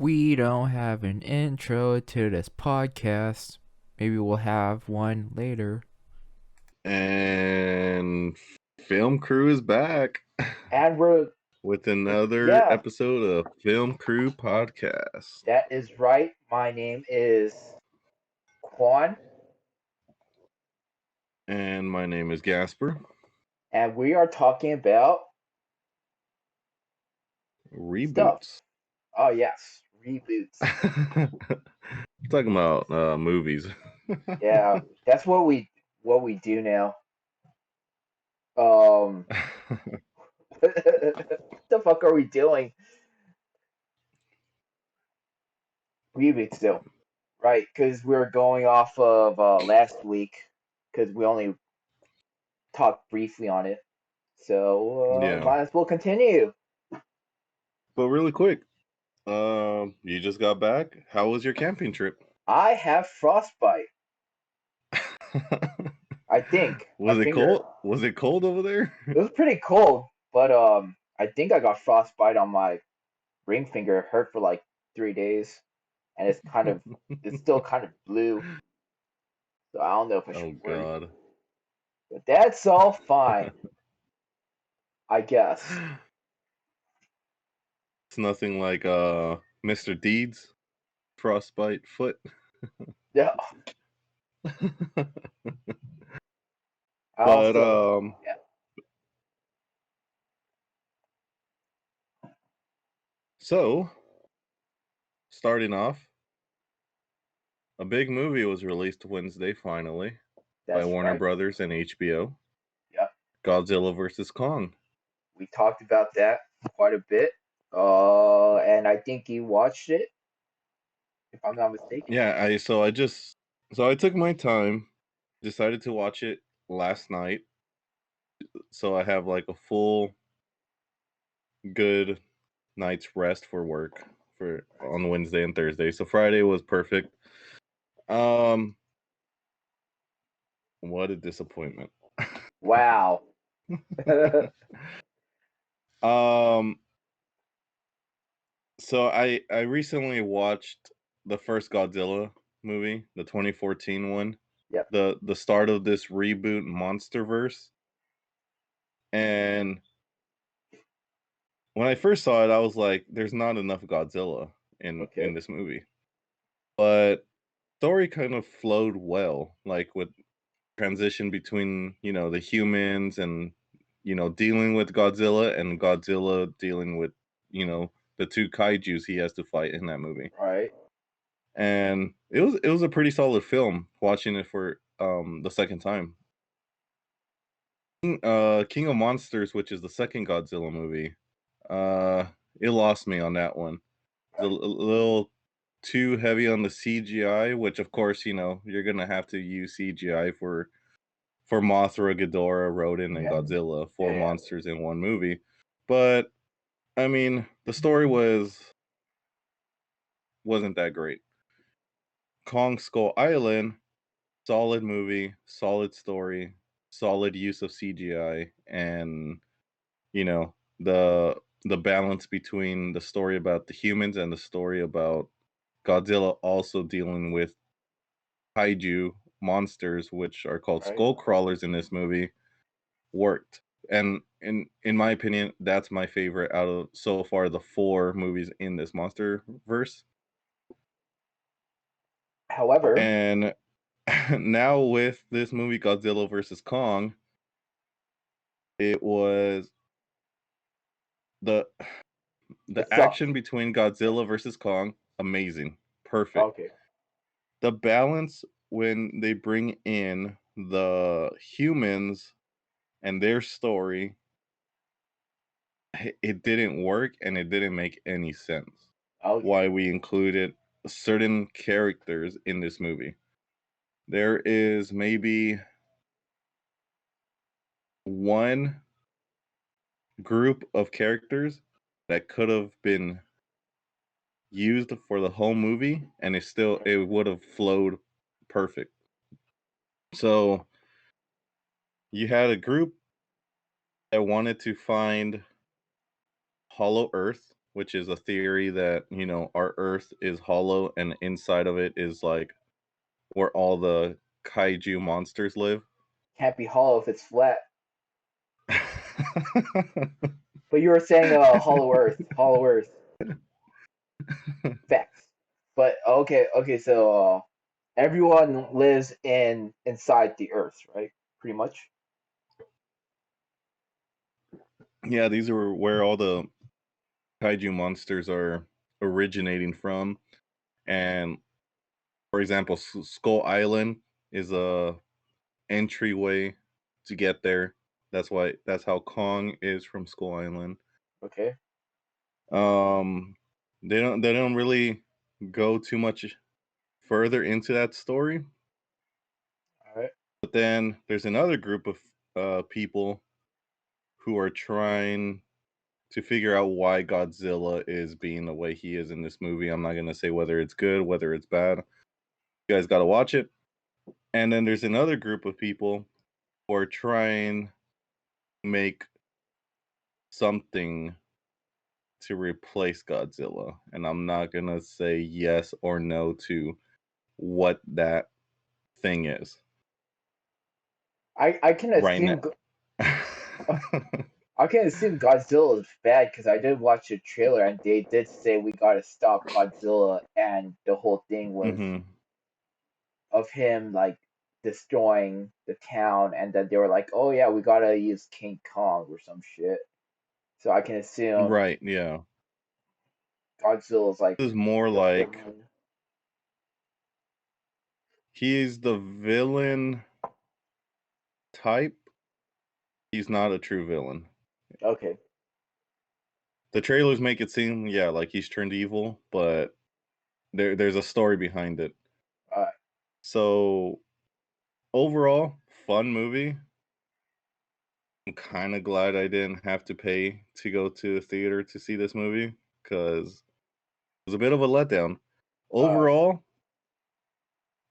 We don't have an intro to this podcast. Maybe we'll have one later. And Film Crew is back And we're, with another yeah, episode of Film Crew Podcast. that is right. My name is Quan, And my name is Gasper. and we are talking about stuff. Reboots. Oh, yes, reboots. Talking about movies. Yeah, that's what we do now. Um, what the fuck are we doing? Reboots still, right? Because we're going off of last week, because we only talked briefly on it. So Yeah. might as well continue. But really quick, you just got back. How was your camping trip? I have frostbite. I think my Was it finger. cold? Was it cold over there? It was pretty cold, but I think I got frostbite on my ring finger. It hurt for like 3 days, and it's still kind of blue. So I don't know if I Oh should worry, God. but that's all fine, I guess. It's nothing like Mr. Deeds frostbite foot. Yeah, I But also yeah. So starting off, a big movie was released Wednesday finally by That's Warner right. Brothers and HBO. Yeah, Godzilla vs Kong. we talked about that quite a bit. And I think you watched it, if I'm not mistaken. Yeah, I took my time, decided to watch it last night, so I have like a full good night's rest for work for on Wednesday and Thursday. So Friday was perfect. Um what a disappointment. Wow. um So I recently watched the first Godzilla movie, the 2014 one, Yep. the start of this reboot Monsterverse. And when I first saw it, I was like, "There's not enough Godzilla in Okay. this movie." But story kind of flowed well, like with transition between the humans and dealing with Godzilla and Godzilla dealing with the two kaiju's he has to fight in that movie. Right. And it was a pretty solid film watching it for the second time. King of Monsters, which is the second Godzilla movie, uh it lost me on that one. It's a Right. little too heavy on the CGI, which of course you're gonna have to use CGI for Mothra, Ghidorah, Rodan, and Yeah. Godzilla, four Yeah. monsters in one movie. But I mean, the story wasn't that great. Kong Skull Island, solid movie, solid story, solid use of CGI, and you know the balance between the story about the humans and the story about Godzilla also dealing with kaiju monsters, which are called Right. skull crawlers in this movie, worked. And in my opinion, that's my favorite out of so far the four movies in this monster verse. However, And now with this movie Godzilla vs Kong, it was the the it action sucked. between Godzilla versus Kong, amazing, perfect. Okay. The balance when they bring in the humans and their story, it didn't work and it didn't make any sense. Okay. Why we included certain characters in this movie. There is maybe one group of characters that could have been used for the whole movie and it would have flowed perfect. So you had a group that wanted to find Hollow Earth, which is a theory that, our Earth is hollow and inside of it is like where all the kaiju monsters live. Can't be hollow if it's flat. But you were saying Hollow Earth. Hollow Earth. Facts. But okay, so everyone lives inside the Earth, right? Pretty much. Yeah, these are where all the kaiju monsters are originating from. And for example, Skull Island is a entryway to get there. That's how Kong is from Skull Island. Okay. Um, they don't really go too much further into that story. All right. But then there's another group of people who are trying to figure out why Godzilla is being the way he is in this movie. I'm not gonna say whether it's good, whether it's bad. You guys gotta watch it. And then there's another group of people who are trying to make something to replace Godzilla. And I'm not gonna say yes or no to what that thing is I can right assume now. I can assume Godzilla is bad because I did watch the trailer and they did say we gotta stop Godzilla, and the whole thing was hmm of him like destroying the town, and then they were like, oh yeah, we gotta use King Kong or some shit. So I can assume Right, yeah. Godzilla's like This is more the like villain. he's the villain type. He's not a true villain. Okay. The trailers make it seem, yeah, like he's turned evil, but there's a story behind it. Uh, So overall, fun movie. I'm kind of glad I didn't have to pay to go to the theater to see this movie because it was a bit of a letdown. uh, Overall,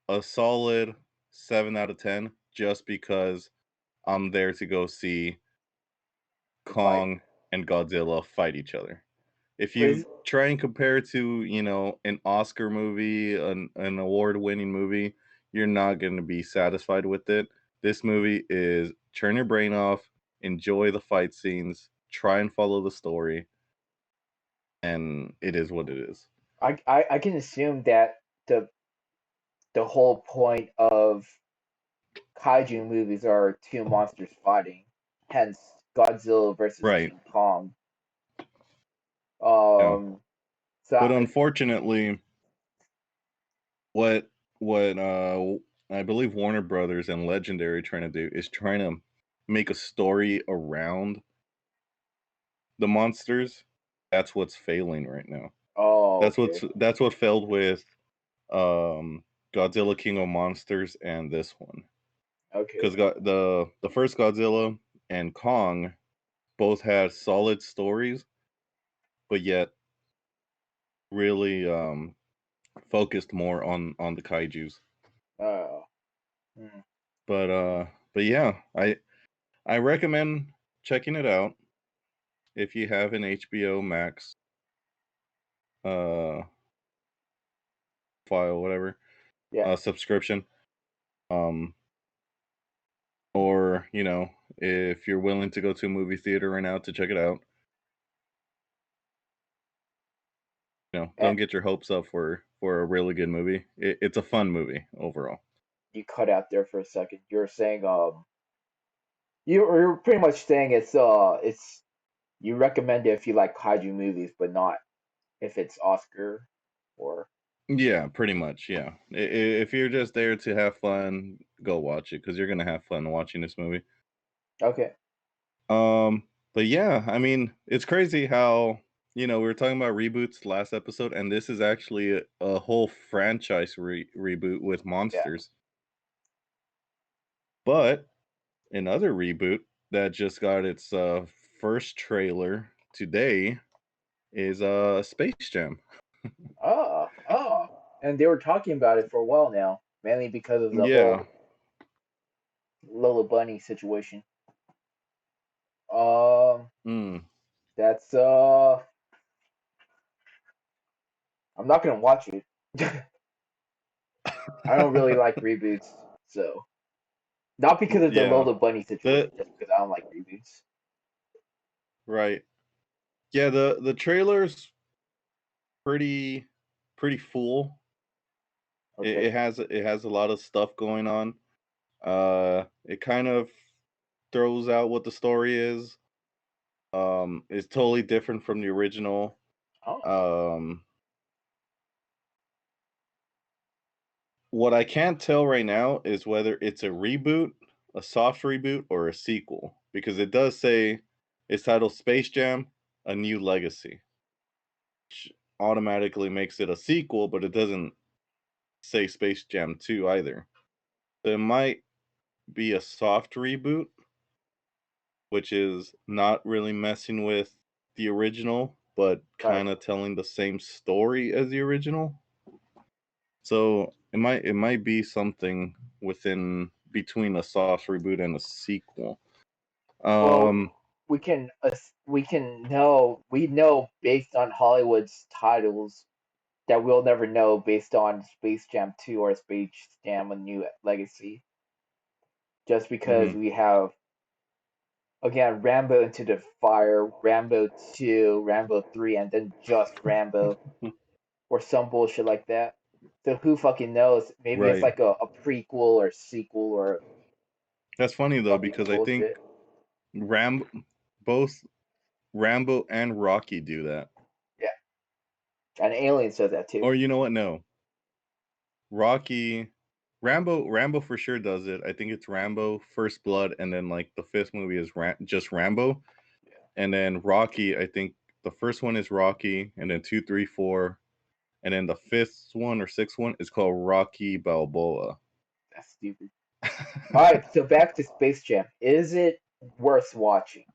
a solid 7 out of 10 just because I'm there to go see the fight. Kong and Godzilla fight each other. If you Was try and compare it to, an Oscar movie, an award-winning movie, you're not going to be satisfied with it. This movie is turn your brain off, enjoy the fight scenes, try and follow the story, and it is what it is. I can assume that the whole point of kaiju movies are two monsters fighting, hence Godzilla versus Right. King Kong. Yeah. Um, so But unfortunately, what I believe Warner Brothers and Legendary trying to do is trying to make a story around the monsters. That's what's failing right now. oh, That's okay, what failed with Godzilla King of Monsters and this one. okay. Because the first Godzilla and Kong both had solid stories, but yet really focused more on the kaijus. Uh, hmm. But yeah, I recommend checking it out if you have an HBO Max uh file, whatever, Yeah, subscription. Or, if you're willing to go to a movie theater right now to check it out, and don't get your hopes up for a really good movie. It's a fun movie overall. you cut out there for a second. You're saying you're pretty much saying it's you recommend it if you like kaiju movies, but not if it's Oscar or Yeah, pretty much. Yeah, if you're just there to have fun, go watch it because you're gonna have fun watching this movie. okay. But yeah, I mean, it's crazy how we were talking about reboots last episode, and this is actually a whole franchise reboot with Yeah. monsters. But another reboot that just got its first trailer today is Space Jam. Oh. And they were talking about it for a while now, mainly because of the Yeah. whole Lola Bunny situation. Um, Mm. that's I'm not gonna watch it. I don't really like reboots, so not because of the Yeah. Lola Bunny situation, just because I don't like reboots. Right. Yeah, the trailer's pretty full. Okay. It has a lot of stuff going on. It kind of throws out what the story is. It's totally different from the original. Oh, Um, what I can't tell right now is whether it's a reboot, a soft reboot, or a sequel, because it does say it's titled Space Jam: A New Legacy, which automatically makes it a sequel, but it doesn't say Space Jam 2 either. So it might be a soft reboot, which is not really messing with the original, but right. kind of telling the same story as the original. So it might be something within between a soft reboot and a sequel. Well, Um, we know based on Hollywood's titles that we'll never know based on Space Jam 2 or Space Jam: A New Legacy. Just because mhm. we have again Rambo Into the Fire, Rambo 2, Rambo 3, and then just Rambo or some bullshit like that. So who fucking knows? Maybe it's Right. like a prequel or sequel or That's funny though fucking because I think bullshit. Both Rambo and Rocky do that. Yeah, and Alien says that too. Or you know what? No, Rocky, Rambo for sure does it. I think it's Rambo, First Blood, and then like the fifth movie is just Rambo, and then Rocky. I think the first one is Rocky, and then 2, 3, 4, and then the fifth one or sixth one is called Rocky Balboa. That's stupid. All right, so back to Space Jam. Is it worth watching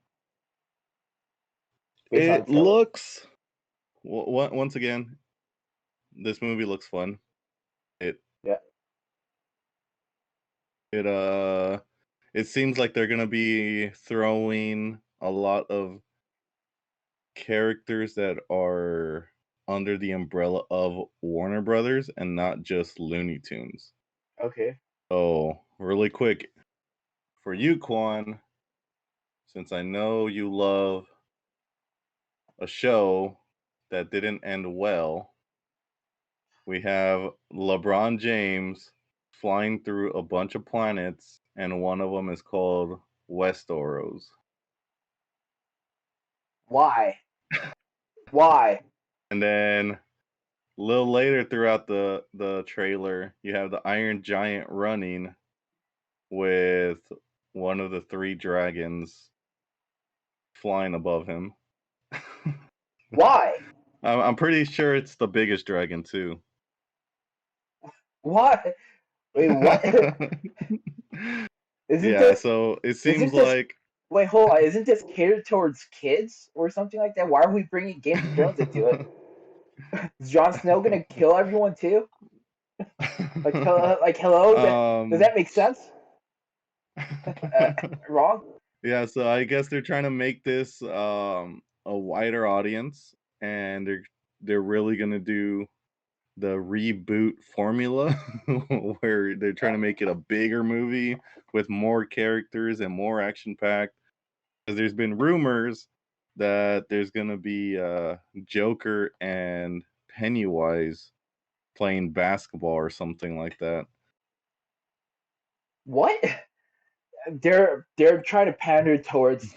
based on the It trailer? looks once again, this movie looks fun. It Yeah. it it seems like they're gonna be throwing a lot of characters that are under the umbrella of Warner Brothers and not just Looney Tunes. Okay. Oh, really quick for you, Quan, since I know you love a show that didn't end well, we have LeBron James flying through a bunch of planets, and one of them is called Westeros. Why? Why? And then a little later throughout the trailer, you have the Iron Giant running with one of the three dragons flying above him. Why? I'm pretty sure it's the biggest dragon too. Why? Wait, what? Isn't Yeah, this? so it seems Isn't this? like Wait, hold on. Isn't this catered towards kids or something like that? Why are we bringing Game of Thrones into it? Is Jon Snow gonna kill everyone too? Like hello? Does um that make sense? Uh, Wrong? yeah, so I guess they're trying to make this a wider audience, and they're really gonna do the reboot formula where they're trying to make it a bigger movie with more characters and more action packed. Because there's been rumors that there's gonna be Joker and Pennywise playing basketball or something like that. What? They're trying to pander towards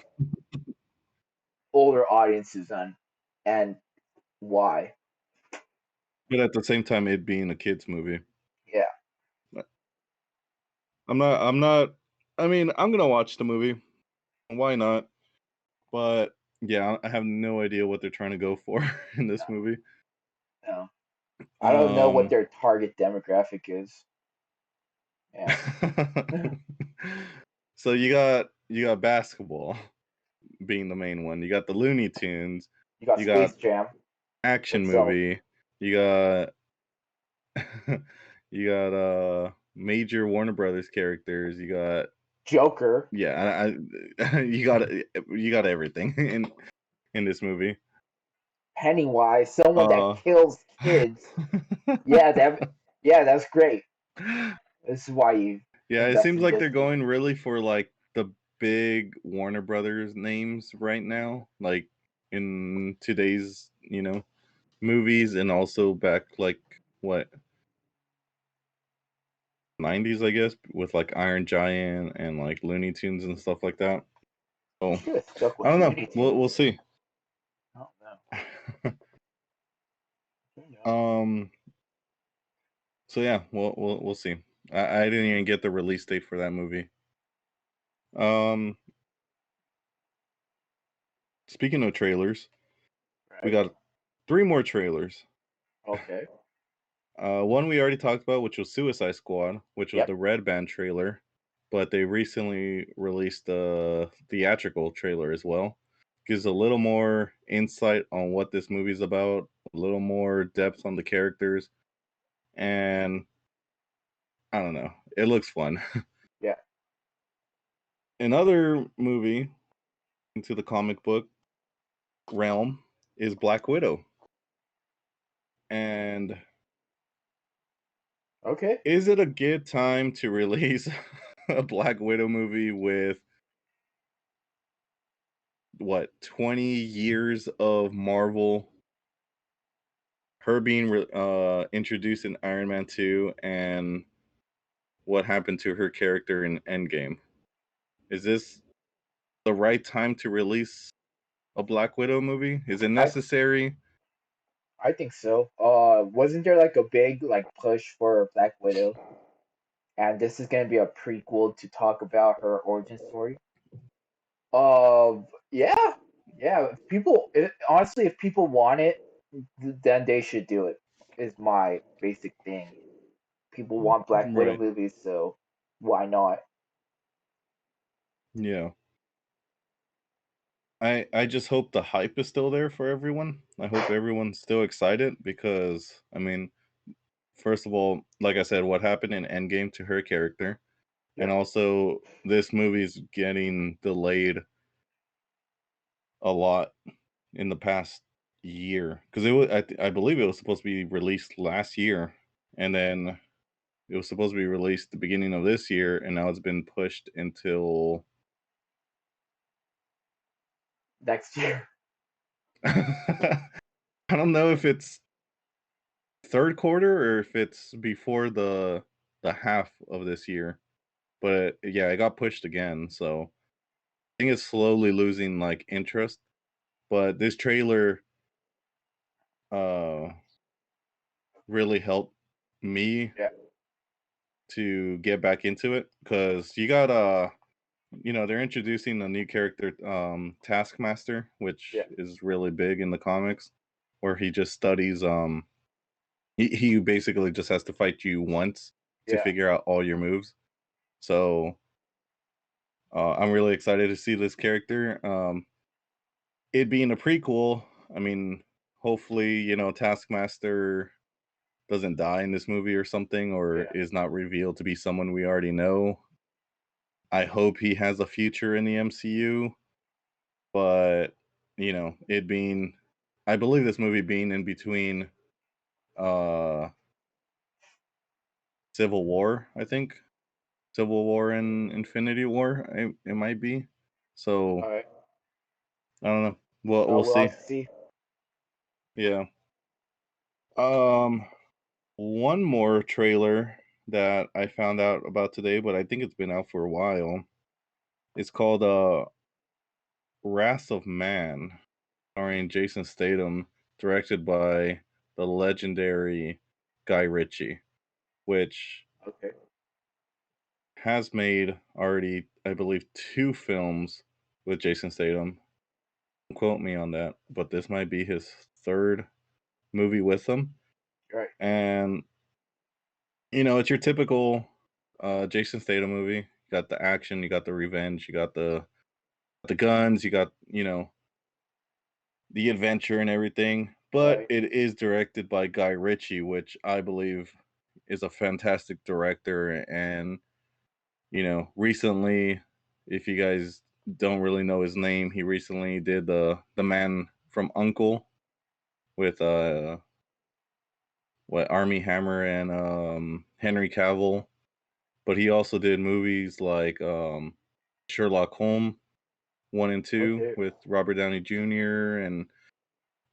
older audiences and why? But at the same time, it being a kids movie. Yeah. I'm not I mean, I'm gonna watch the movie. Why not? But yeah, I have no idea what they're trying to go for in this movie. No. I don't know what Um their target demographic is. Yeah. so you got basketball being the main one. You got the Looney Tunes. You got You Space got Jam action with some movie. You got you got major Warner Brothers characters. You got Joker. yeah, you got everything in this movie. Pennywise, someone that Uh, kills kids. Yeah, that's great. This is why you yeah, it invest seems in like they're Disney. going really for like the big Warner Brothers names right now, like in today's, movies, and also back like what 90s, I guess, with like Iron Giant and like Looney Tunes and stuff like that. You So should have stuck I with don't know. Looney We'll Tunes. see. Oh no. um. So yeah, we'll see. I didn't even get the release date for that movie. Um. Speaking of trailers, we Right. got 3 more trailers. Okay. One we already talked about, which was Suicide Squad, which was Yep. the Red Band trailer, but they recently released a theatrical trailer as well. Gives a little more insight on what this movie's about, a little more depth on the characters, and I don't know, it looks fun. Yeah. Another movie into the comic book realm is Black Widow. And Okay. is it a good time to release a Black Widow movie with what 20 years of Marvel, her being introduced in Iron Man 2, and what happened to her character in Endgame? Is this the right time to release a Black Widow movie? Is it I necessary? I think so. Wasn't there like a big like push for Black Widow, and this is gonna be a prequel to talk about her origin story? Yeah, yeah. Honestly, if people want it, then they should do it. Is my basic thing. People want Black Widow Right. movies, so why not? Yeah. I just hope the hype is still there for everyone. I hope everyone's still excited because I mean, first of all, like I said, what happened in Endgame to her character, and Yep. also this movie's getting delayed a lot in the past year because it was I believe it was supposed to be released last year, and then it was supposed to be released the beginning of this year, and now it's been pushed until Next year. I don't know if it's third quarter or if it's before the half of this year, but yeah, it got pushed again. So I think it's slowly losing like interest. But this trailer uh really helped me Yeah. to get back into it because they're introducing a new character, Taskmaster, which Yeah. is really big in the comics, where he just studies. He basically just has to fight you once to Yeah. figure out all your moves. So I'm really excited to see this character. It being a prequel, I mean, hopefully, Taskmaster doesn't die in this movie or something, or Yeah. is not revealed to be someone we already know. I hope he has a future in the MCU, but it being, I believe this movie being in between uh Civil War, I think Civil War and Infinity War, it might be. So All right. I don't know. We'll We'll see. have to see. Yeah. Um, one more trailer that I found out about today, but I think it's been out for a while. It's called Wrath of Man, starring Jason Statham, directed by the legendary Guy Ritchie, which Okay. has made already, I believe, 2 films with Jason Statham. Don't quote me on that, but this might be his third movie with him. All right. And it's your typical Jason Statham movie. You got the action, you got the revenge, you got the guns, you got the adventure and everything. All But right. it is directed by Guy Ritchie, which I believe is a fantastic director. And recently, if you guys don't really know his name, he recently did the Man from Uncle. with what Army Hammer and Henry Cavill. But he also did movies like Sherlock Holmes 1 and 2 Okay. with Robert Downey Jr. and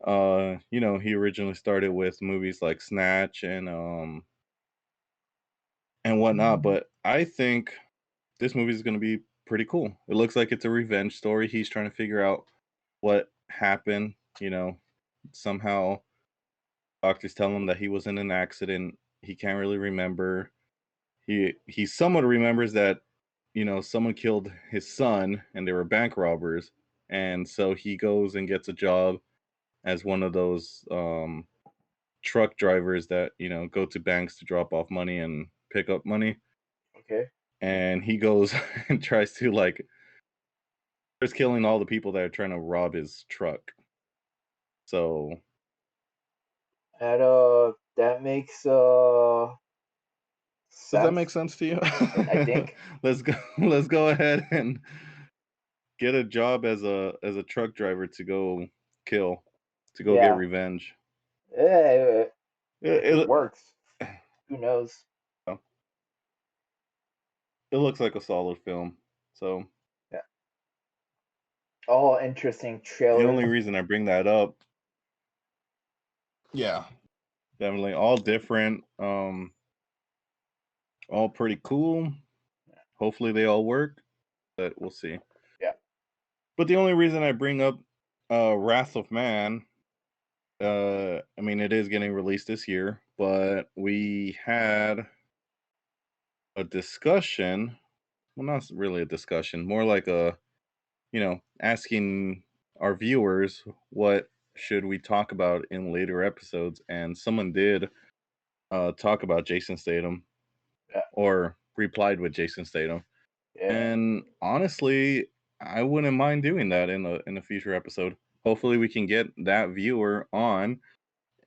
he originally started with movies like Snatch and whatnot. But I think this movie is going to be pretty cool. It looks like it's a revenge story. He's trying to figure out what happened. Somehow doctors tell him that he was in an accident. He can't really remember. He somewhat remembers that someone killed his son and they were bank robbers, and so he goes and gets a job as one of those truck drivers that go to banks to drop off money and pick up money. Okay. And he goes and tries to starts killing all the people that are trying to rob his truck. So That makes does that make sense. sense to you? I think. Let's go ahead and get a job as a truck driver to go kill, to go get Yeah. revenge. Eh, if it It works, who knows? it looks like a solid film. So Yeah. All interesting the trailers. only reason I bring that up, yeah, definitely all different, all pretty cool. Hopefully they all work, but we'll see. Yeah. But the only reason I bring up Wrath of Man, I mean it is getting released this year, but we had a discussion. Well, not really a discussion, more like asking our viewers what should we talk about in later episodes, and someone did talk about Jason Statham Yeah. or replied with Jason Statham. Yeah. And honestly, I wouldn't mind doing that in a future episode. Hopefully we can get that viewer on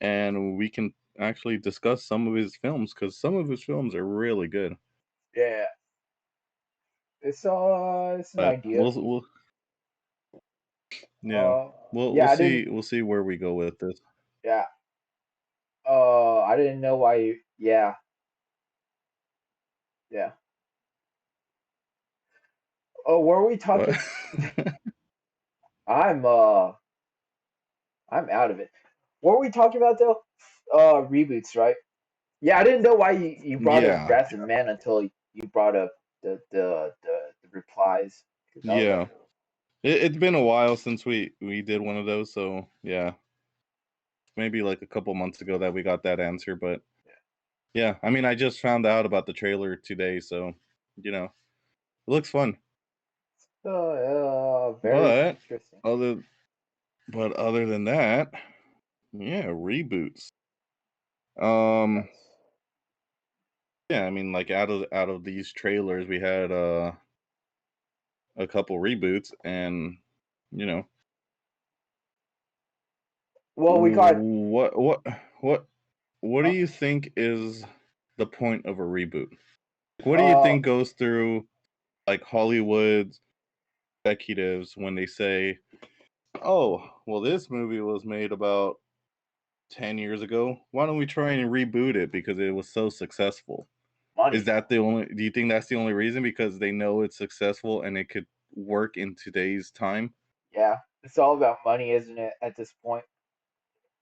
and we can actually discuss some of his films, because some of his films are really good. Yeah. It's an But idea. yeah, we'll Yeah, I didn't. see where we go with this. Yeah. I didn't know why you. Yeah. Yeah. Oh, were we What? talking? I'm I'm out of it. What were we talking about though? Reboots, right? Yeah, I didn't know why you brought up Yeah, Wrath of Man until you brought up the replies. 'Cause I was like, yeah. It's been a while since we did one of those, so yeah, maybe like a couple months ago that we got that answer. But yeah, I mean, I just found out about the trailer today, so it looks fun. very But interesting. other other than that, yeah, reboots. Um, Yes. yeah, I mean, like out of these trailers, we had a couple reboots, and you know, Well, we got. what what do Uh, you think is the point of a reboot? What do you uh, think goes through like Hollywood's executives when they say, "Oh, well, this movie was made about 10 years ago. Why don't we try and reboot it because it was so successful?" Is money. that the only do you think that's the only reason, because they know it's successful and it could work in today's time? Yeah, it's all about money, isn't it? At this point.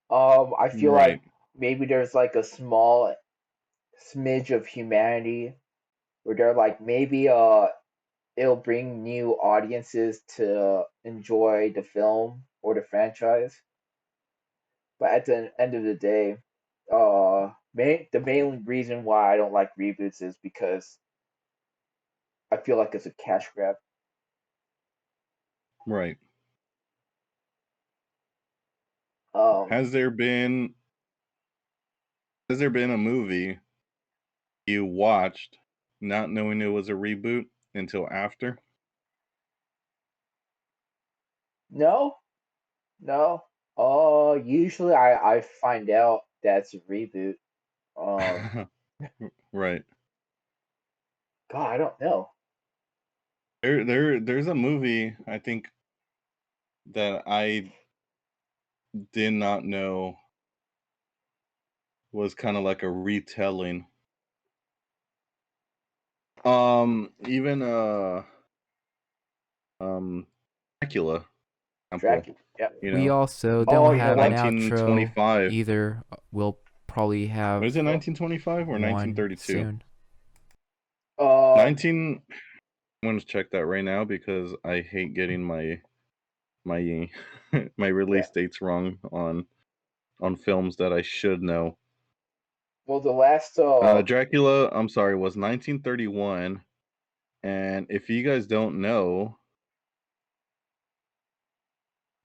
I feel like Right. maybe there's like a small smidge of humanity where they're like maybe it'll bring new audiences to enjoy the film or the franchise. But at the end of the day, the main reason why I don't like reboots is because I feel like it's a cash grab. Right. Um, Has there been a movie you watched not knowing it was a reboot until after? no, no. Usually I find out that's a reboot. Um, Right. God, I don't know. There's a movie I think that I did not know was kind of like a retelling. Even um, Dracula, example, Dracula. Yeah. you We know, also Oh, don't you know have an what? outro 1925. either. We'll probably have Was it 1925 or one 1932? soon. 19. I'm gonna check that right now because I hate getting my my my release dates wrong on films that I should know. Well, the last Dracula, I'm sorry, was 1931, and if you guys don't know,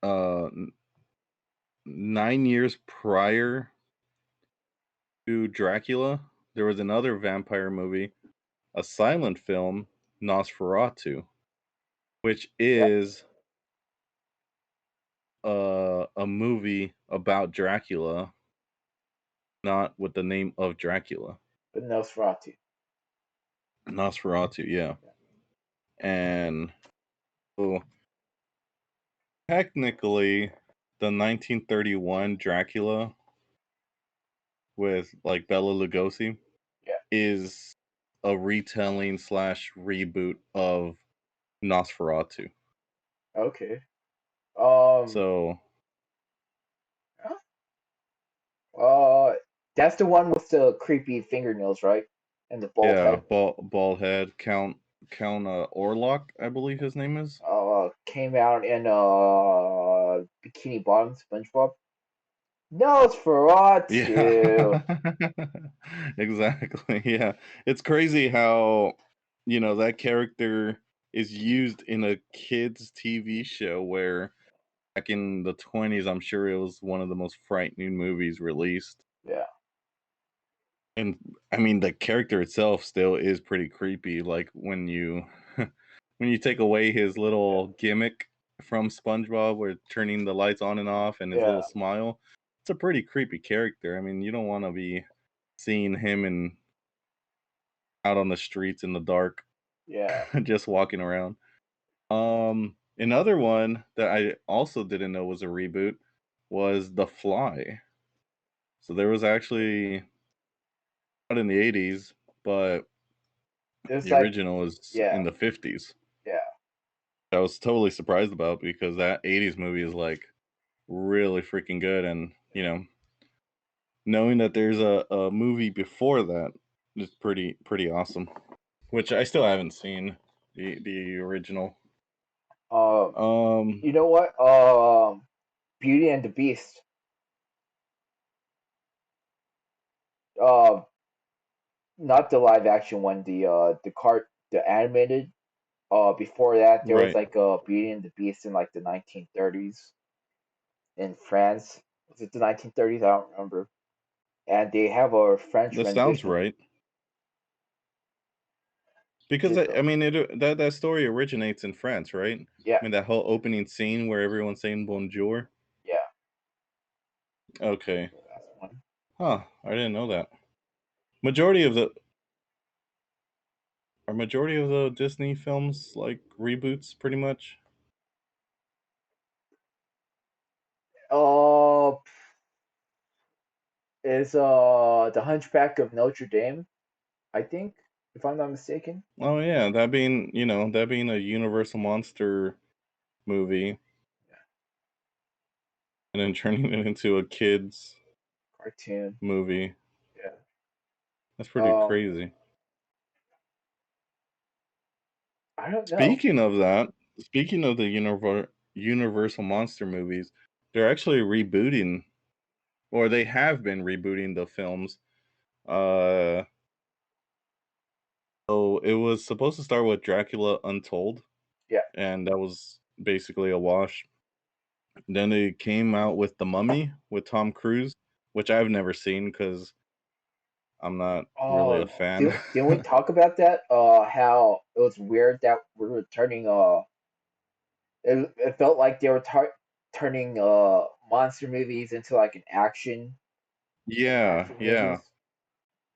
uh, 9 years prior to Dracula, there was another vampire movie, a silent film, Nosferatu, which yeah, is a movie about Dracula, not with the name of Dracula. but Nosferatu. Nosferatu, yeah. And so technically, the 1931 Dracula with like Bela Lugosi Yeah. is a retelling slash reboot of Nosferatu. Okay. Um. So huh? Uh. That's the one with the creepy fingernails, right? And the bald yeah, head. bald head, Count Orlok, I believe his name is. Came out in Bikini Bottom SpongeBob. Nosferatu. Yeah. Exactly. Yeah. It's crazy how, that character is used in a kids TV show where back in the 20s, I'm sure it was one of the most frightening movies released. Yeah. And I mean, the character itself still is pretty creepy. Like when you when you take away his Yeah. little gimmick from SpongeBob, where turning the lights on and off, and his Yeah. little smile, it's a pretty creepy character. I mean, you don't want to be seeing him in out on the streets in the dark, Yeah. just walking around. Another one that I also didn't know was a reboot was The Fly. So there was actually not in the 80s, but It's the like original was yeah. in the 50s. Yeah. I was totally surprised about because that 80s movie is like really freaking good. And, knowing that there's a movie before that is pretty awesome. Which I still haven't seen the original. Um. Um, You know what? Beauty and the Beast. Um. Not the live action one. The animated. Before that, there was right. like Beauty and the Beast in like the 1930s in France. Was it the 1930s? I don't remember. And they have a French That sounds rendition. right. Because This I mean, that story originates in France, right? I yeah, mean, that whole opening scene where everyone's saying bonjour. yeah, Okay. that's one. Huh. I didn't know that. Majority of the majority of the Disney films like reboots, pretty much. Uh, is the Hunchback of Notre Dame, I think, if I'm not mistaken. Oh yeah, that being a Universal monster movie, Yeah, and then turning it into a kids cartoon. movie. Yeah. That's pretty Um, crazy. I don't know. Speaking of that, speaking of the Universal monster movies, they're actually rebooting, or they have been rebooting the films. Uh, so it was supposed to start with Dracula Untold, Yeah. and that was basically a wash. Then they came out with The Mummy with Tom Cruise, which I've never seen because I'm not really a fan. Didn't we talk about that? How it was weird that we were turning it felt like they were turning monster movies into like an Yeah, action yeah. movies.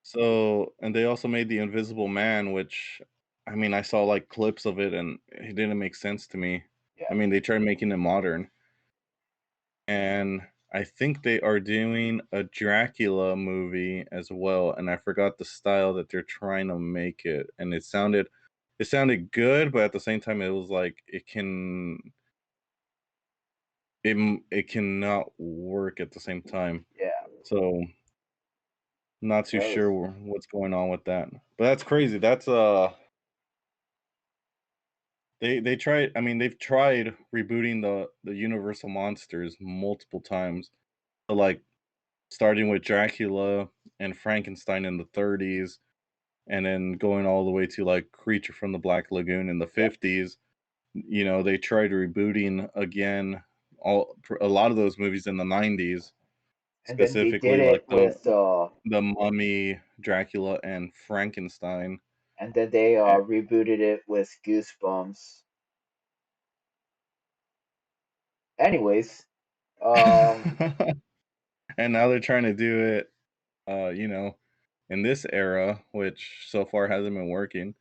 So, and they also made The Invisible Man, which, I mean, I saw like clips of it and it didn't make sense to me. Yeah. I mean, they tried making it modern, and I think they are doing a Dracula movie as well, and I forgot the style that they're trying to make it, and it sounded good, but at the same time, it was like it cannot work at the same time. Yeah, So not who too knows? sure what's going on with that. But that's crazy. That's they tried. I mean, they've tried rebooting the Universal monsters multiple times. So, like starting with Dracula and Frankenstein in the 30s, and then going all the way to like Creature from the Black Lagoon in the Yeah, 50s. They tried rebooting again a lot of those movies in the 90s, and then they did specifically like it with the Mummy, Dracula, and Frankenstein. and then they Eh, rebooted it with Goosebumps. Anyways, um, and now they're trying to do it, uh, you know, in this era, which so far hasn't been working.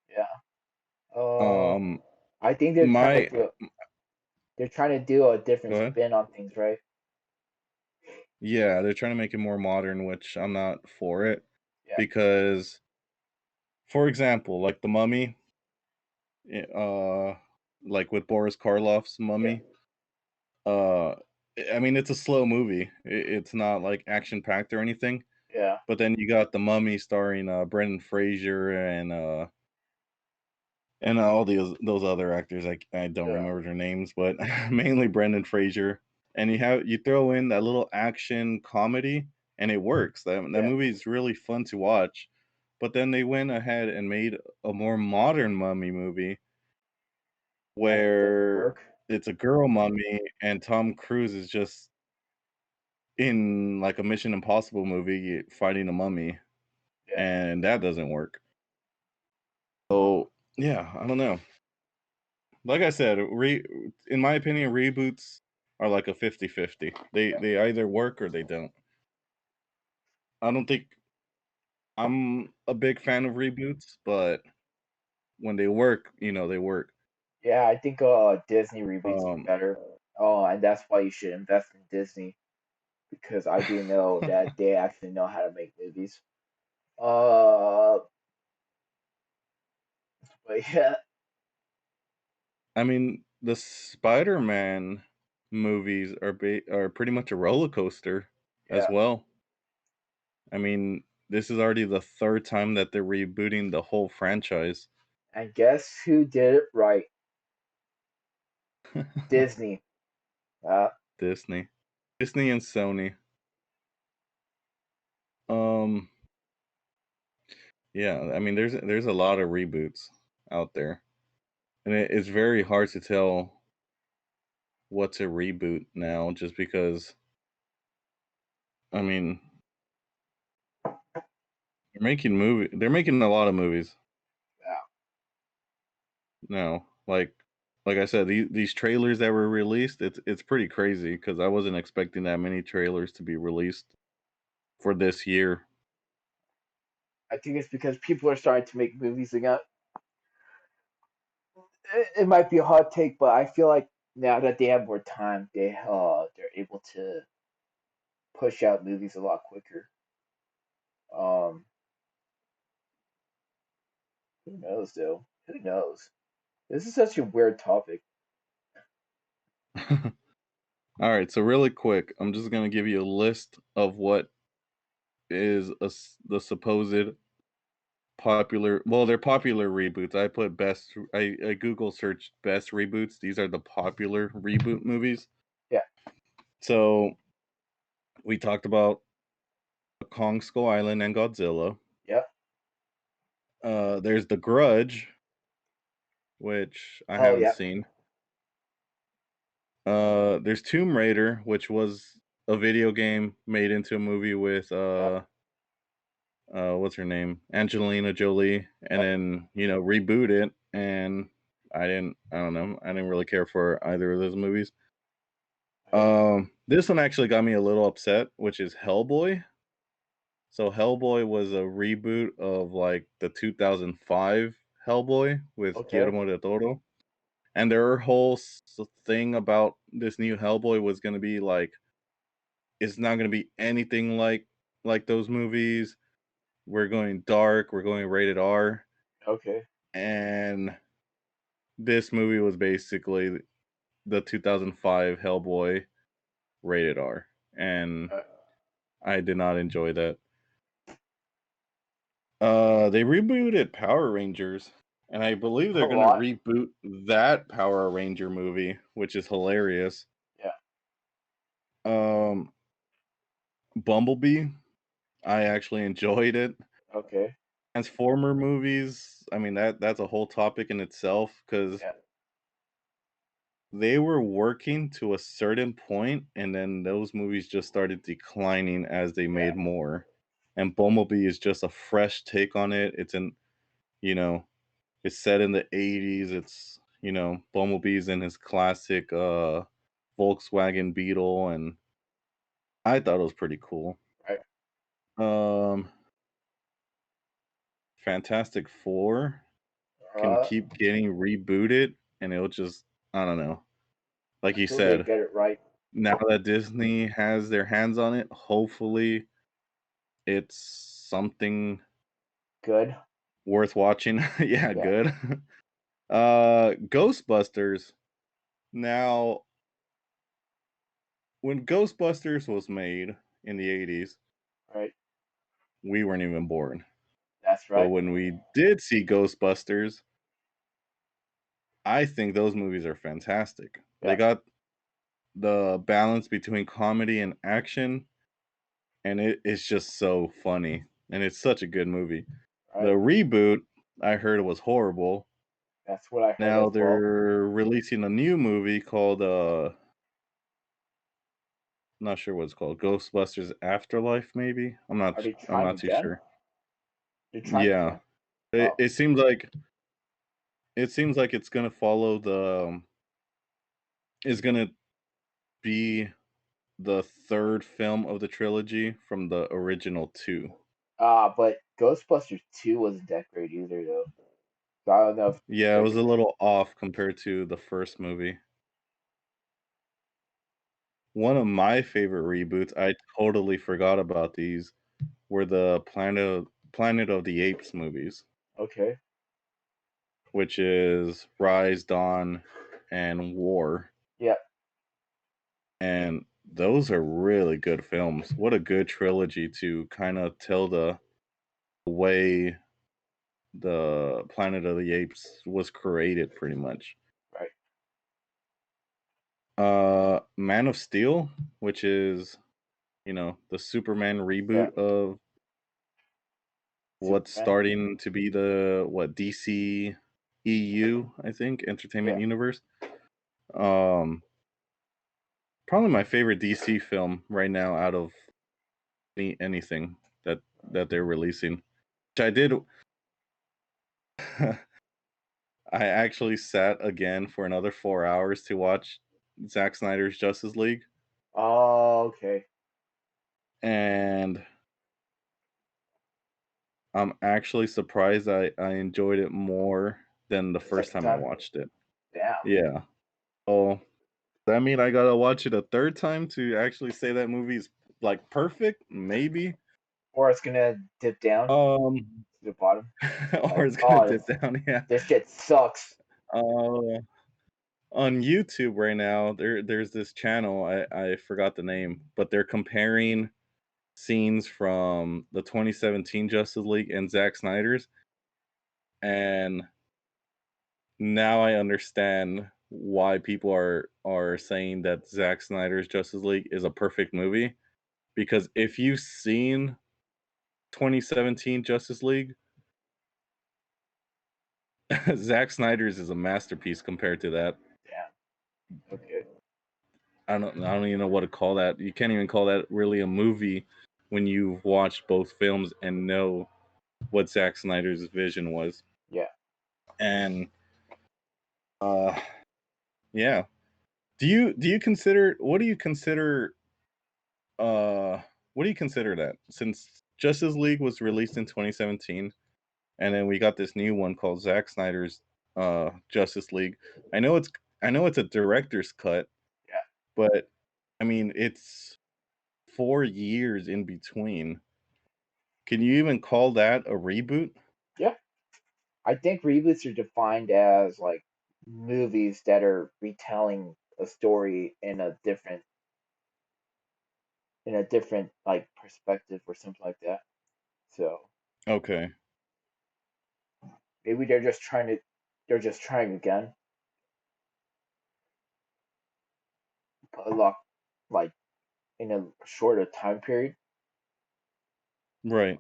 yeah, uh, Um, I think my they're trying to do a Go different ahead. spin on things, right? Yeah, they're trying to make it more modern, which I'm not for it Yeah, because, for example, like the Mummy, eh, like with Boris Karloff's yeah, Mummy, uh, I mean it's a slow movie. It's not like action packed or anything. yeah, But then you got the Mummy starring Brendan Fraser and all those other actors. I don't yeah, remember their names, but mainly Brendan Fraser. And you throw in that little action comedy, and it works. That yeah, movie is really fun to watch. But then they went ahead and made a more modern Mummy movie and it doesn't where work. it's a girl mummy and Tom Cruise is just in like a Mission Impossible movie fighting a mummy, Yeah, and that doesn't work. uh, So yeah, I don't know. Like I said, in my opinion, reboots are like a 50-50. They yeah. they either work or they don't. I don't think I'm a big fan of reboots, but when they work, they work. Yeah, I think Disney reboots are Um, better. Oh, and that's why you should invest in Disney because I do know that they actually know how to make movies. Uh, but yeah, I mean, the Spider-Man movies are pretty much a roller coaster as yeah. well. I mean, this is already the third time that they're rebooting the whole franchise. And guess who did it right? Disney. Uh, Disney, Disney and Sony. Um, yeah, I mean, there's a lot of reboots out there, and it's very hard to tell what's a reboot now, just because. I mean, they're making a lot of movies yeah. now. Like I said, these trailers that were released, it's pretty crazy because I wasn't expecting that many trailers to be released for this year. I think it's because people are starting to make movies again. It might be a hot take, but I feel like now that they have more time, they're able to push out movies a lot quicker. Um, who knows though? Who knows? This is such a weird topic. All right, so really quick, I'm just gonna give you a list of what is the supposed popular. Well, they're popular reboots. I put best. I Google searched best reboots. These are the popular reboot movies. Yeah, So we talked about Kong Skull Island and Godzilla. yeah. There's The Grudge, which I Oh haven't yeah, seen. There's Tomb Raider, which was a video game made into a movie with yeah, what's her name, Angelina Jolie, and yeah. then reboot it. And I don't know, I didn't really care for either of those movies. Okay, This one actually got me a little upset, which is Hellboy. So Hellboy was a reboot of like the 2005 Hellboy with okay, Guillermo del Toro, and their whole thing about this new Hellboy was going to be like it's not going to be anything like those movies. We're going dark, we're going rated R, Okay. and this movie was basically the 2005 Hellboy rated R, and Uh, I did not enjoy that. They rebooted Power Rangers, and I believe they're a gonna lot. reboot that Power Ranger movie, which is hilarious. Yeah. Um, Bumblebee, I actually enjoyed it. Okay. Transformer movies, I mean that's a whole topic in itself because Yeah. they were working to a certain point, and then those movies just started declining as they Yeah. made more. And Bumblebee is just a fresh take on it. You know, it's set in the 80s. Bumblebee's in his classic Volkswagen Beetle, and I thought it was pretty cool. Right. Um, Fantastic Four can Uh, keep getting rebooted, and it'll just, I don't know. Like you until they said, get it right. now that Disney has their hands on it, hopefully it's something Good. worth watching. Yeah, Yeah. good. Ghostbusters. Now, when Ghostbusters was made in the 80s, Right. we weren't even born. That's But right. when we did see Ghostbusters, I think those movies are fantastic. They Yeah. got the balance between comedy and action, and it is just so funny. And it's such a good movie. The Right. reboot, I heard it was horrible. That's what I heard Now as well. they're releasing a new movie called not sure what it's called, Ghostbusters Afterlife maybe. Are they I'm trying not too again? sure. They're trying Yeah. again. It, Oh. it seems like it seems like it's going to follow is going to be the third film of the trilogy from the original two. But Ghostbusters 2 wasn't that great either, though. So I don't know if Yeah, it they're was a gonna. little off compared to the first movie. One of my favorite reboots, I totally forgot about these, were the Planet of the Apes movies, Okay. which is Rise, Dawn, and War. Yeah. And those are really good films. What a good trilogy to kind of tell the way the Planet of the Apes was created, pretty much. Right. Man of Steel, which is the Superman Yeah. reboot of what's Superman. starting to be the DC EU, I think, Entertainment Yeah. Universe. Um, Probably my favorite DC film right now out of anything that they're releasing. Which I did. I actually sat again for another 4 hours to watch Zack Snyder's Justice League, Oh, okay. and I'm actually surprised I enjoyed it more than the The first second time I time. watched it. Damn. Yeah. Oh, does that mean I gotta watch it a third time to actually say that movie's like perfect? Maybe. Or it's gonna dip down Um, to the bottom. or Like, it's gonna oh, dip down. Yeah. this shit sucks. Uh, on YouTube right now, there's this channel. I forgot the name, but they're comparing scenes from the 2017 Justice League and Zack Snyder's, and now I understand why people are saying that Zack Snyder's Justice League is a perfect movie, because if you've seen 2017 Justice League, Zack Snyder's is a masterpiece compared to that. Damn. Okay. I don't even know what to call that. You can't even call that really a movie when you've watched both films and know what Zack Snyder's vision was. Yeah. And uh yeah. Do you consider uh what do you consider that? Since Justice League was released in 2017 and then we got this new one called Zack Snyder's Justice League. I know it's a director's cut, Yeah. but I mean it's 4 years in between. Can you even call that a reboot? Yeah, I think reboots are defined as like movies that are retelling a story in a different like perspective or something like that. So Okay. maybe they're just trying again, but a lot like in a shorter time period. Right.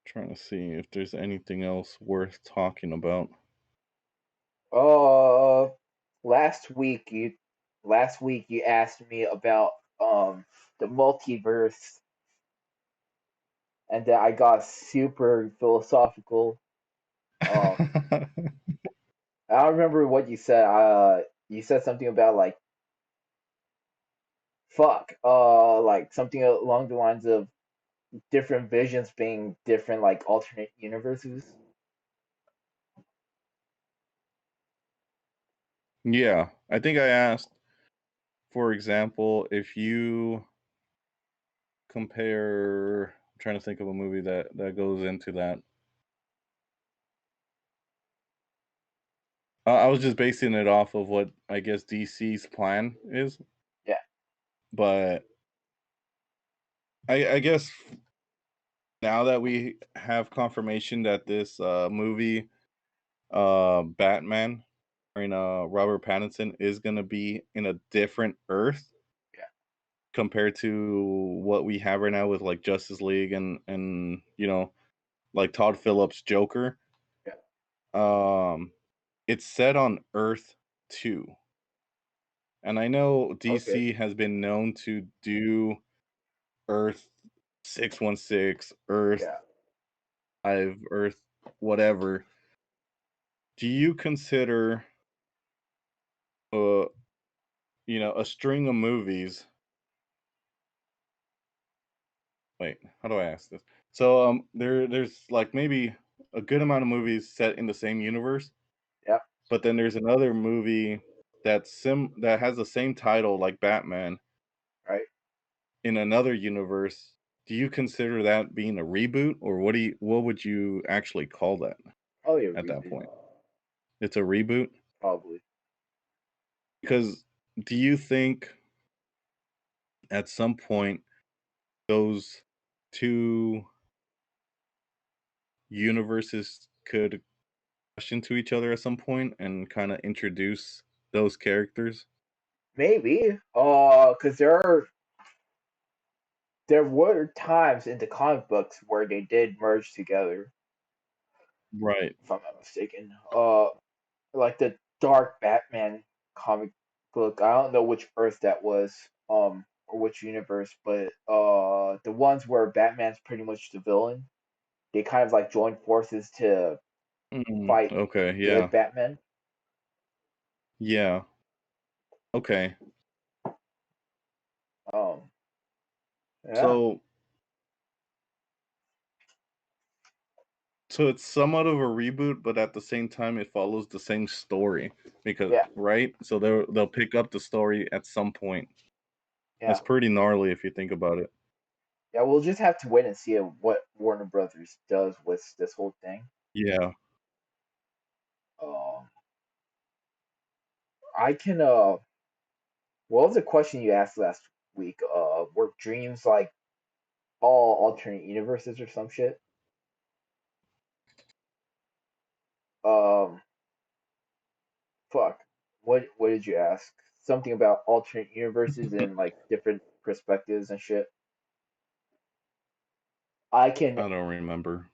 Trying to see if there's anything else worth talking about. Uh, last week you last week you asked me about the multiverse, and then I got super philosophical. Um, I don't remember what you said. You said something about like fuck, like something along the lines of different visions being different, like alternate universes. Yeah, I think I asked, for example, if you compare. I'm trying to think of a movie that goes into that. I was just basing it off of what I guess DC's plan is, Yeah, but I guess now that we have confirmation that this movie, Batman, starring Robert Pattinson, is gonna be in a different Earth yeah, compared to what we have right now with like Justice League and like Todd Phillips' Joker. yeah. Um, it's set on Earth 2. And I know Okay, DC has been known to do Earth 616, Earth yeah. 5, Earth whatever. Do you consider uh a string of movies. Wait, how do I ask this? So there's like maybe a good amount of movies set in the same universe, Yeah, but then there's another movie that has the same title like Batman right. in another universe. Do you consider that being a reboot, or what would you actually call that Oh yeah, at that reboot point? It's a reboot probably. because do you think at some point those two universes could crash into each other at some point and kind of introduce those characters? Maybe, because there were times in the comic books where they did merge together, Right. if I'm not mistaken. Like the Dark Batman comic book. I don't know which Earth that was, or which universe, but the ones where Batman's pretty much the villain. They kind of like join forces to fight Okay. the good Yeah. Batman. Yeah. Okay. Um, yeah, So it's somewhat of a reboot, but at the same time, it follows the same story because yeah, right. So they'll pick up the story at some point. That's yeah, pretty gnarly if you think about it. yeah. We'll just have to wait and see what Warner Brothers does with this whole thing. Yeah. Um, I can. What was the question you asked last week? Were dreams like all alternate universes or some shit? Um, fuck. What did you ask? Something about alternate universes and like different perspectives and shit. I can I don't remember.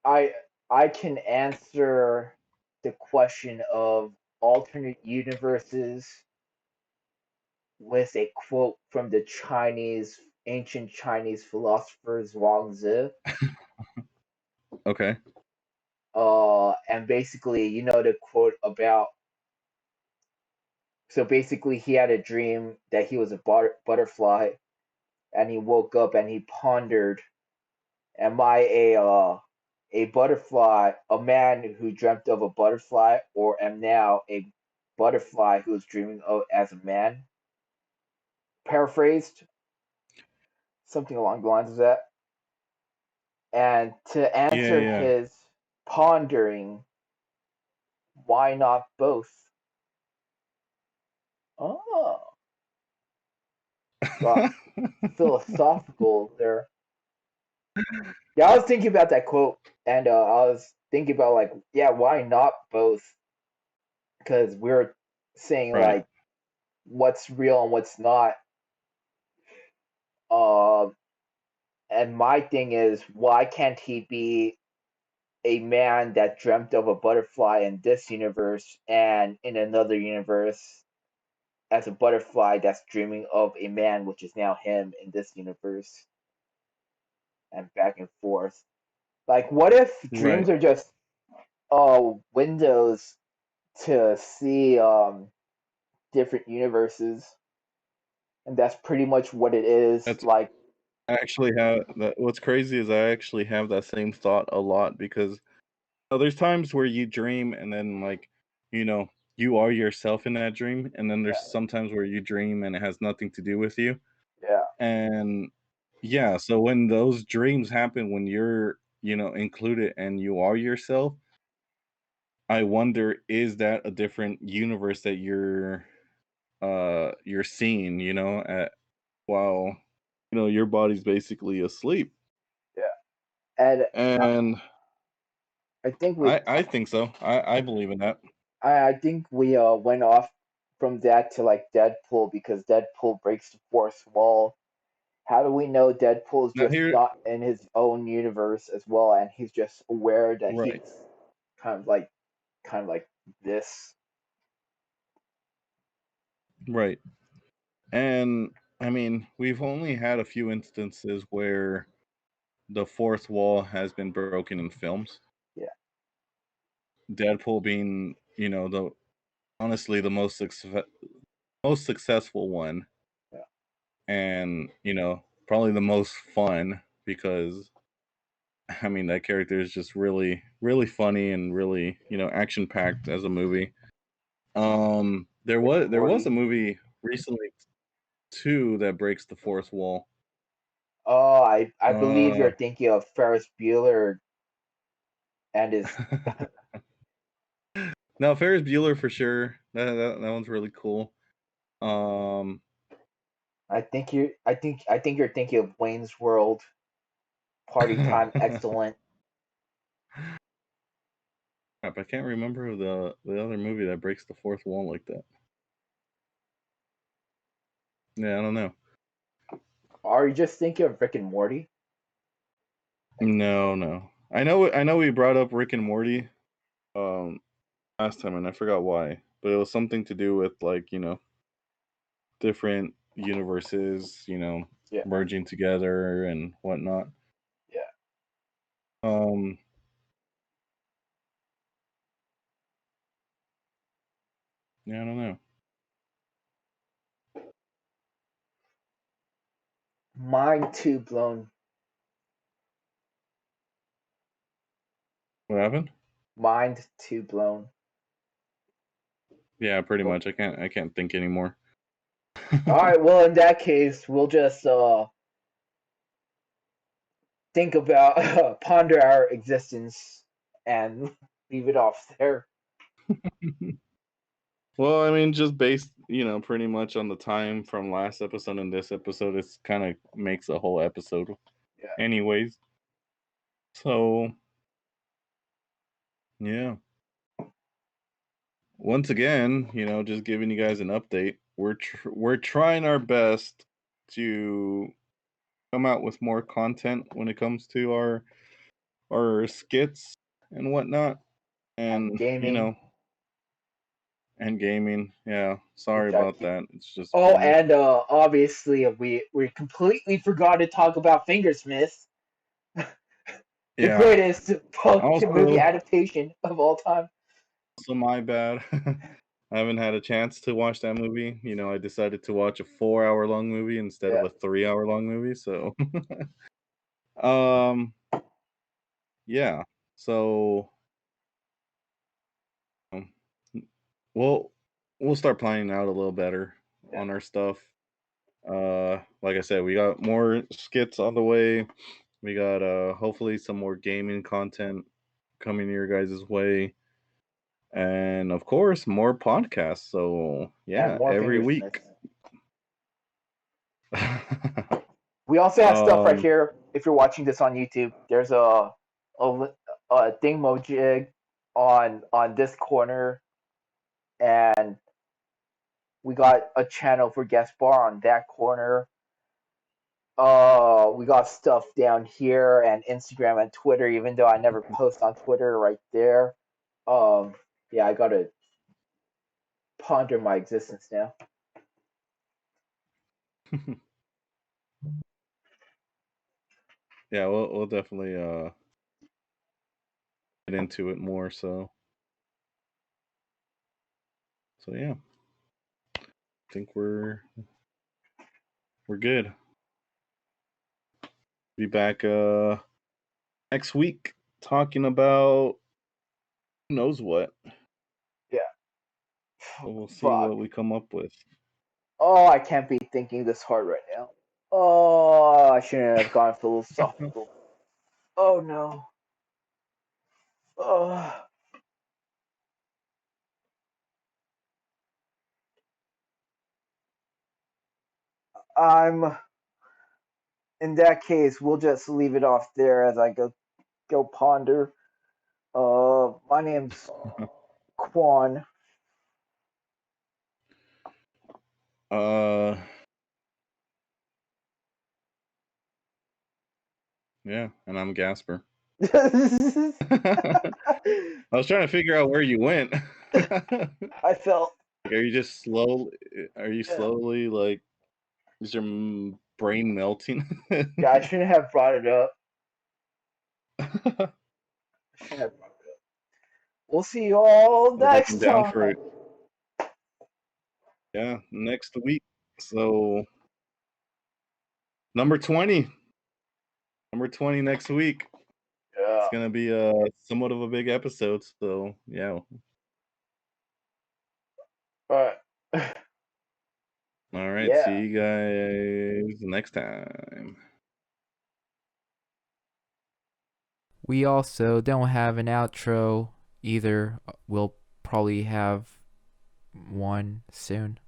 I I can answer the question of alternate universes with a quote from the ancient Chinese philosopher Zhuangzi. Okay. And basically, you know the quote about. So basically, he had a dream that he was a butterfly, and he woke up and he pondered, "Am I a a butterfly, a man who dreamt of a butterfly, or am now a butterfly who is dreaming of as a man. Paraphrased, something along the lines of that. And to Yeah, answer yeah. his pondering, why not both? Oh, got philosophical there. Yeah, I was thinking about that quote, and I was thinking about like, yeah, why not both? Because we're saying Right. like what's real and what's not. Uh, and my thing is, why can't he be a man that dreamt of a butterfly in this universe, and in another universe as a butterfly that's dreaming of a man, which is now him in this universe, and back and forth. Like, what if Right. dreams are just windows to see different universes, and that's pretty much what it is. That's Like, I actually have that. What's crazy is I actually have that same thought a lot because there's times where you dream and then you know you are yourself in that dream, and then there's yeah, sometimes where you dream and it has nothing to do with you. yeah, And yeah, so when those dreams happen when you're included and you are yourself, I wonder, is that a different universe that you're seeing, at while your body's basically asleep. yeah. And And I think we I think so. I believe in that. I think we went off from that to like Deadpool, because Deadpool breaks the fourth wall. How do we know Deadpool is Now just here, not in his own universe as well, and he's just aware that right, he's kind of like this? right. And I mean, we've only had a few instances where the fourth wall has been broken in films. Yeah, Deadpool being, the honestly the most successful one, yeah, and probably the most fun because I mean that character is just really really funny and really action packed as a movie. There Rick and was a Morty. movie recently too that breaks the fourth wall. Oh, I believe Uh, you're thinking of Ferris Bueller and his. no, Ferris Bueller for sure. That one's really cool. Um, I think you're thinking of Wayne's World. Party Time, excellent. crap, I can't remember the other movie that breaks the fourth wall like that. Yeah, I don't know. Are you just thinking of Rick and Morty? No, no. I know we brought up Rick and Morty um last time and I forgot why. But it was something to do with different universes, Yeah, merging together and whatnot. yeah. Um yeah, I don't know. Mind too blown. What happened? Mind too blown. Yeah, pretty Well, much. I can't think anymore. all right. Well, in that case, we'll just think about ponder our existence and leave it off there. Well, I mean, just based, pretty much on the time from last episode and this episode, it's kind of makes a whole episode, Yeah. anyways. So, yeah. Once again, just giving you guys an update. We're trying our best to come out with more content when it comes to our skits and whatnot, And and gaming, and gaming. Yeah, sorry which I about keep. that. It's just Oh, been and obviously we completely forgot to talk about Fingersmith, the yeah. greatest book to movie Also, adaptation of all time. my bad. I haven't had a chance to watch that movie. I decided to watch a 4 hour long movie instead of Yeah. a 3 hour long movie. So, um, yeah. So um, we'll we'll start planning out a little better Yeah. on our stuff. Like I said, we got more skits on the way. We got hopefully some more gaming content coming your guys' way. And of course, more podcasts. So And yeah, more every fingersmiths. week. We also have stuff right um here. If you're watching this on YouTube, there's a thingamajig on this corner, and we got a channel for guest bar on that corner. We got stuff down here and Instagram and Twitter, even though I never post on Twitter right there. Um, yeah, I gotta ponder my existence now. yeah, we'll definitely get into it more. So yeah, I think we're good. Be back next week talking about who knows what. Yeah. We'll see Fuck. what we come up with. Oh, I can't be thinking this hard right now. Oh, I shouldn't have gone philosophical. Oh no. Oh. I'm in that case, we'll just leave it off there as I go ponder. My name's Quan. uh yeah, and I'm Gasper. I was trying to figure out where you went. I felt. Are you just slow? Are you Yeah, slowly like? Is your brain melting? yeah, I shouldn't have brought it up. I shouldn't have brought it up. We'll see you all Well, then I'm next down for time. it. Yeah, next week. So number 20, number 20 next week. It's Yeah. gonna be somewhat of a big episode. So yeah. All right. All right. Yeah. See you guys next time. We also don't have an outro either. We'll probably have one soon.